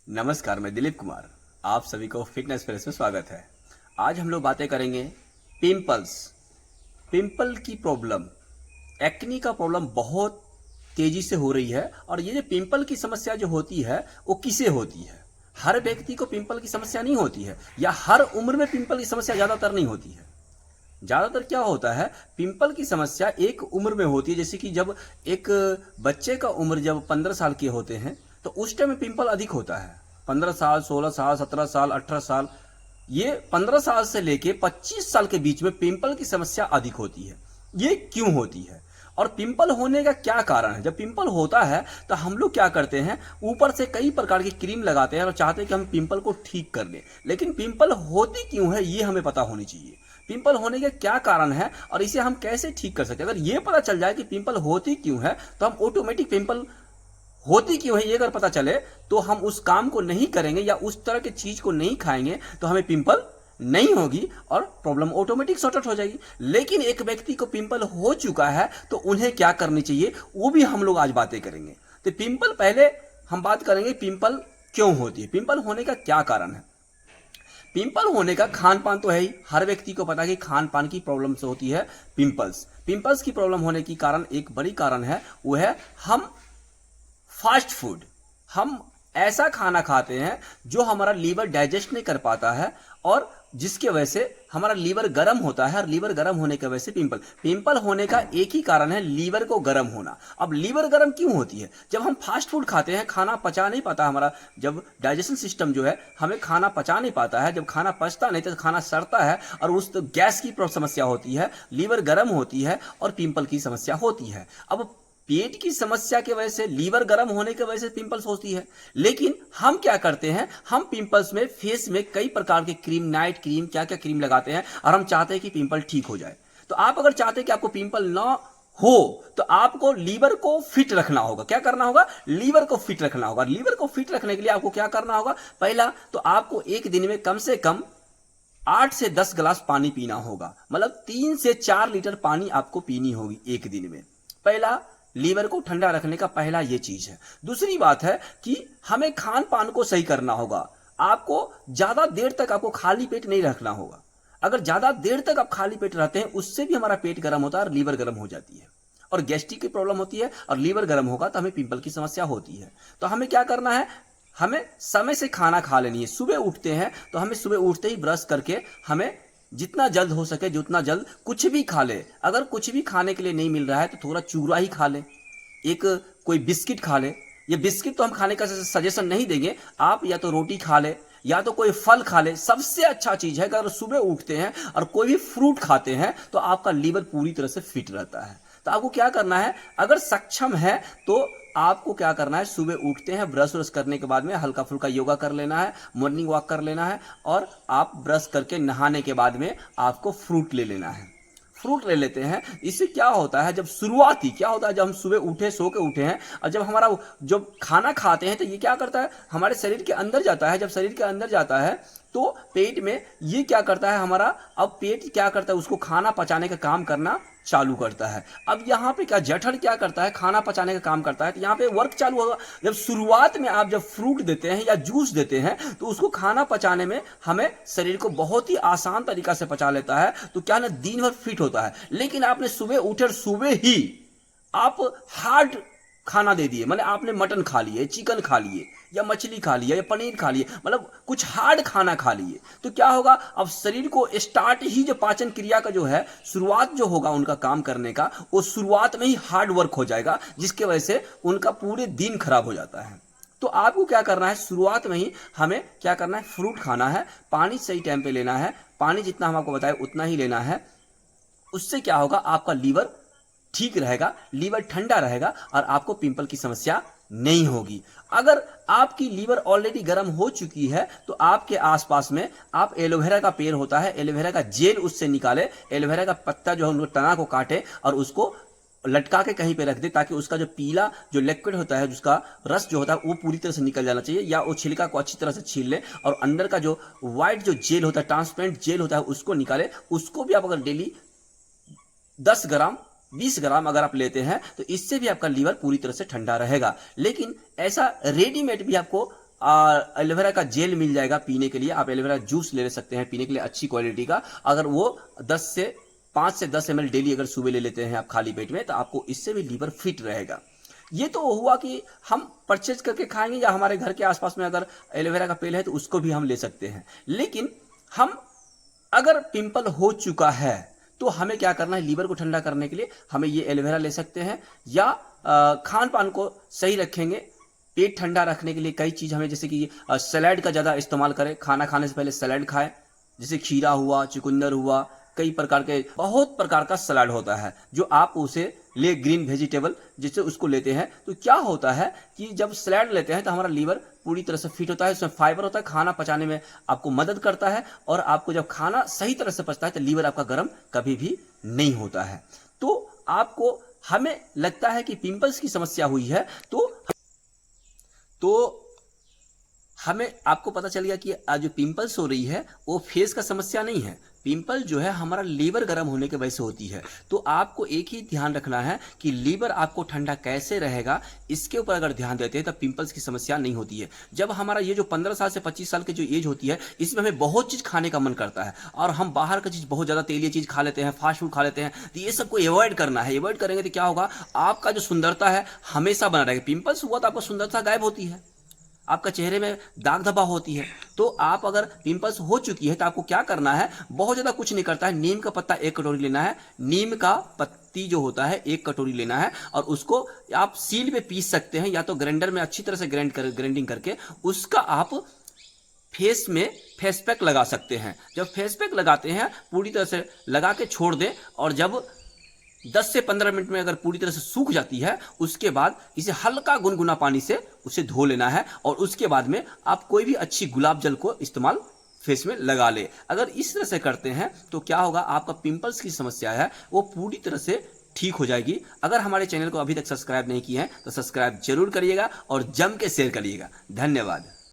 नमस्कार, मैं दिलीप कुमार। आप सभी को फिटनेस प्रेस में स्वागत है। आज हम लोग बातें करेंगे पिंपल्स। पिंपल की प्रॉब्लम, एक्नी का प्रॉब्लम बहुत तेजी से हो रही है। और ये जो पिंपल की समस्या जो होती है वो किसे होती है? हर व्यक्ति को पिंपल की समस्या नहीं होती है, या हर उम्र में पिंपल की समस्या ज़्यादातर नहीं होती है। ज़्यादातर क्या होता है, पिंपल की समस्या एक उम्र में होती है। जैसे कि जब एक बच्चे का उम्र जब 15 साल के होते हैं तो उस टाइम में पिंपल अधिक होता है। 15 साल, 16 साल, 17 साल, 18 साल, ये 15 साल से लेके 25 साल के बीच में पिंपल की समस्या अधिक होती है। ये क्यों होती है और पिंपल होने का क्या कारण है? जब पिंपल होता है तो हम लोग क्या करते हैं, ऊपर से कई प्रकार की क्रीम लगाते हैं और चाहते हैं कि हम पिंपल को ठीक कर लें। लेकिन पिंपल होती क्यों है ये हमें पता होनी चाहिए। पिंपल होने के क्या कारण है और इसे हम कैसे ठीक कर सकते हैं। अगर ये पता चल जाए कि पिंपल होती क्यों है तो हम ऑटोमेटिक पिंपल होती क्यों है ये अगर पता चले तो हम उस काम को नहीं करेंगे या उस तरह की चीज को नहीं खाएंगे तो हमें पिंपल नहीं होगी और प्रॉब्लम ऑटोमेटिक सॉर्ट आउट हो जाएगी। लेकिन एक व्यक्ति को पिंपल हो चुका है तो उन्हें क्या करनी चाहिए वो भी हम लोग आज बातें करेंगे। तो पिंपल, पहले हम बात करेंगे पिंपल क्यों होती है, पिंपल होने का क्या कारण है। पिंपल होने का खान पान तो है ही, हर व्यक्ति को पता है कि खान पान की प्रॉब्लम से होती है पिंपल्स। पिंपल्स की प्रॉब्लम होने की कारण एक बड़ी कारण है वो है हम फास्ट फूड। हम ऐसा खाना खाते हैं जो हमारा लीवर डाइजेस्ट नहीं कर पाता है और जिसके वजह से हमारा लीवर गर्म होता है। और लीवर गर्म होने की वजह से पिंपल होने का एक ही कारण है, लीवर को गर्म होना। अब लीवर गर्म क्यों होती है? जब हम फास्ट फूड खाते हैं, खाना पचा नहीं पाता हमारा, जब डाइजेशन सिस्टम जो है हमें खाना पचा नहीं पाता है, जब खाना पचता नहीं तो खाना सड़ता है और उस तो गैस की समस्या होती है, लीवर गर्म होती है और पिंपल की समस्या होती है। अब पेट की समस्या की वजह से, लीवर गर्म होने की वजह से पिंपल्स होती है। लेकिन हम क्या करते हैं, हम पिंपल्स में फेस में कई प्रकार के क्रीम, नाइट क्रीम, क्या क्या क्रीम लगाते हैं और हम चाहते हैं कि पिंपल ठीक हो जाए। तो आप अगर चाहते हैं कि आपको पिंपल ना हो तो आपको लीवर को फिट रखना होगा। क्या करना होगा? लीवर को फिट रखना होगा। लीवर को फिट रखने के लिए आपको क्या करना होगा? पहला तो आपको एक दिन में कम से कम 8 से 10 गिलास पानी पीना होगा। मतलब 3 से 4 लीटर पानी आपको पीनी होगी एक दिन में। पहला, लीवर को ठंडा रखने का पहला ये चीज है। दूसरी बात है कि हमें खान पान को सही करना होगा। आपको ज्यादा देर तक आपको खाली पेट नहीं रखना होगा। अगर ज्यादा देर तक आप खाली पेट रहते हैं उससे भी हमारा पेट गर्म होता है और लीवर गर्म हो जाती है और गैस्ट्रिक की प्रॉब्लम होती है और लीवर गर्म होगा तो हमें पिंपल की समस्या होती है। तो हमें क्या करना है, हमें समय से खाना खा लेनी है। सुबह उठते हैं तो हमें सुबह उठते ही ब्रश करके हमें जितना जल्द हो सके, जितना जल्द कुछ भी खा ले। अगर कुछ भी खाने के लिए नहीं मिल रहा है तो थोड़ा चूरा ही खा ले, एक कोई बिस्किट खा ले। ये बिस्किट तो हम खाने का सजेशन नहीं देंगे, आप या तो रोटी खा ले या तो कोई फल खा ले। सबसे अच्छा चीज है अगर सुबह उठते हैं और कोई भी फ्रूट खाते हैं तो आपका लीवर पूरी तरह से फिट रहता है। तो आपको क्या करना है, अगर सक्षम है तो आपको क्या करना है, सुबह उठते हैं ब्रश व्रश करने के बाद में हल्का फुल्का योगा कर लेना है, मॉर्निंग वॉक कर लेना है और आप ब्रश करके नहाने के बाद में आपको फ्रूट ले लेना है। फ्रूट ले लेते हैं। इससे क्या होता है, जब शुरुआती क्या होता है, जब हम सुबह उठे, सो के उठे हैं और जब हमारा जब खाना खाते हैं तो ये क्या करता है, हमारे शरीर के अंदर जाता है। जब शरीर के अंदर जाता है तो पेट में ये क्या करता है हमारा, अब पेट क्या करता है, उसको खाना पचाने का काम करना चालू करता है। अब यहाँ पे क्या जठर क्या करता है, खाना पचाने का काम करता है। तो यहाँ पे वर्क चालू होगा। जब शुरुआत में आप जब फ्रूट देते हैं या जूस देते हैं तो उसको खाना पचाने में हमें शरीर को बहुत ही आसान तरीका से पचा लेता है। तो क्या ना, दिन भर फिट होता है। लेकिन आपने सुबह उठे और सुबह ही आप हार्ड खाना दे दिए, मतलब आपने मटन खा लिए, चिकन खा लिए या मछली खा लिया या पनीर खा लिए, मतलब कुछ हार्ड खाना खा लिए, तो क्या होगा, अब शरीर को स्टार्ट ही जो पाचन क्रिया का जो है शुरुआत जो होगा उनका काम करने का, वो शुरुआत में ही हार्ड वर्क हो जाएगा, जिसके वजह से उनका पूरे दिन खराब हो जाता है। तो आपको क्या करना है, शुरुआत में ही हमें क्या करना है, फ्रूट खाना है, पानी सही टाइम पे लेना है, पानी जितना हम आपको बताए उतना ही लेना है। उससे क्या होगा, आपका लीवर ठीक रहेगा, लीवर ठंडा रहेगा और आपको पिंपल की समस्या नहीं होगी। अगर आपकी लीवर ऑलरेडी गर्म हो चुकी है तो आपके आसपास में आप एलोवेरा का पेड़ होता है, एलोवेरा का जेल उससे निकाले, एलोवेरा का पत्ता जो है तना को काटे और उसको लटका के कहीं पे रख दे, ताकि उसका जो पीला जो लिक्विड होता है, जिसका रस जो होता है वो पूरी तरह से निकल जाना चाहिए। या वो छिलका को अच्छी तरह से छील ले और अंदर का जो व्हाइट जो जेल होता है, ट्रांसपेरेंट जेल होता है, उसको निकाले। उसको भी आप अगर डेली 10 ग्राम 20 ग्राम अगर आप लेते हैं तो इससे भी आपका लीवर पूरी तरह से ठंडा रहेगा। लेकिन ऐसा रेडीमेड भी आपको एलोवेरा का जेल मिल जाएगा पीने के लिए। आप एलोवेरा जूस ले सकते हैं पीने के लिए अच्छी क्वालिटी का। अगर वो 5 से 10 ml डेली अगर सुबह ले लेते हैं आप खाली पेट में, तो आपको इससे भी लीवर फिट रहेगा। ये तो हुआ कि हम परचेज करके खाएंगे, या हमारे घर के आसपास में अगर एलोवेरा का पेड़ है तो उसको भी हम ले सकते हैं। लेकिन हम अगर पिंपल हो चुका है तो हमें क्या करना है, लीवर को ठंडा करने के लिए हमें ये एलोवेरा ले सकते हैं, या खान पान को सही रखेंगे, पेट ठंडा रखने के लिए कई चीज़ हमें, जैसे कि सलाद का ज़्यादा इस्तेमाल करें, खाना खाने से पहले सलाद खाएं, जैसे खीरा हुआ, चुकंदर हुआ, कई प्रकार के बहुत प्रकार का सलाद होता है जो आप उसे ले, ग्रीन वेजिटेबल जिससे उसको लेते हैं। तो क्या होता है कि जब सलाद लेते हैं तो हमारा लीवर पूरी तरह से फिट होता है, उसमें फाइबर होता है, खाना पचाने में आपको मदद करता है, और आपको जब खाना सही तरह से पचता है तो लीवर आपका गर्म कभी भी नहीं होता है। तो आपको, हमें लगता है कि पिंपल्स की समस्या हुई है तो हमें, आपको पता चल गया कि जो पिंपल्स हो रही है वो फेस का समस्या नहीं है, पिंपल जो है हमारा लीवर गर्म होने की वजह से होती है। तो आपको एक ही ध्यान रखना है कि लीवर आपको ठंडा कैसे रहेगा, इसके ऊपर अगर ध्यान देते हैं तब पिंपल्स की समस्या नहीं होती है। जब हमारा ये जो 15 साल से 25 साल की जो एज होती है, इसमें हमें बहुत चीज़ खाने का मन करता है और हम बाहर का चीज़, बहुत ज़्यादा तेलीय चीज़ खा लेते हैं, फास्ट फूड खा लेते हैं। तो ये सबको अवॉइड करना है। अवॉइड करेंगे तो क्या होगा, आपका जो सुंदरता है हमेशा बना रहेगा। पिंपल्स हुआ तो आपका सुंदरता गायब होती है, आपका चेहरे में दाग धब्बा होती है। तो आप अगर पिंपल्स हो चुकी है तो आपको क्या करना है, बहुत ज़्यादा कुछ नहीं करता है, नीम का पत्ता 1 कटोरी लेना है, नीम का पत्ती जो होता है 1 कटोरी लेना है, और उसको आप सील पे पीस सकते हैं, या तो ग्राइंडर में अच्छी तरह से ग्राइंडिंग करके उसका आप फेस में फेस पैक लगा सकते हैं। जब फेस पैक लगाते हैं पूरी तरह से लगा के छोड़ दें, और जब 10 से 15 मिनट में अगर पूरी तरह से सूख जाती है, उसके बाद इसे हल्का गुनगुना पानी से उसे धो लेना है, और उसके बाद में आप कोई भी अच्छी गुलाब जल को इस्तेमाल फेस में लगा ले। अगर इस तरह से करते हैं तो क्या होगा, आपका पिंपल्स की समस्या है वो पूरी तरह से ठीक हो जाएगी। अगर हमारे चैनल को अभी तक सब्सक्राइब नहीं किए हैं तो सब्सक्राइब जरूर करिएगा और जम के शेयर करिएगा। धन्यवाद।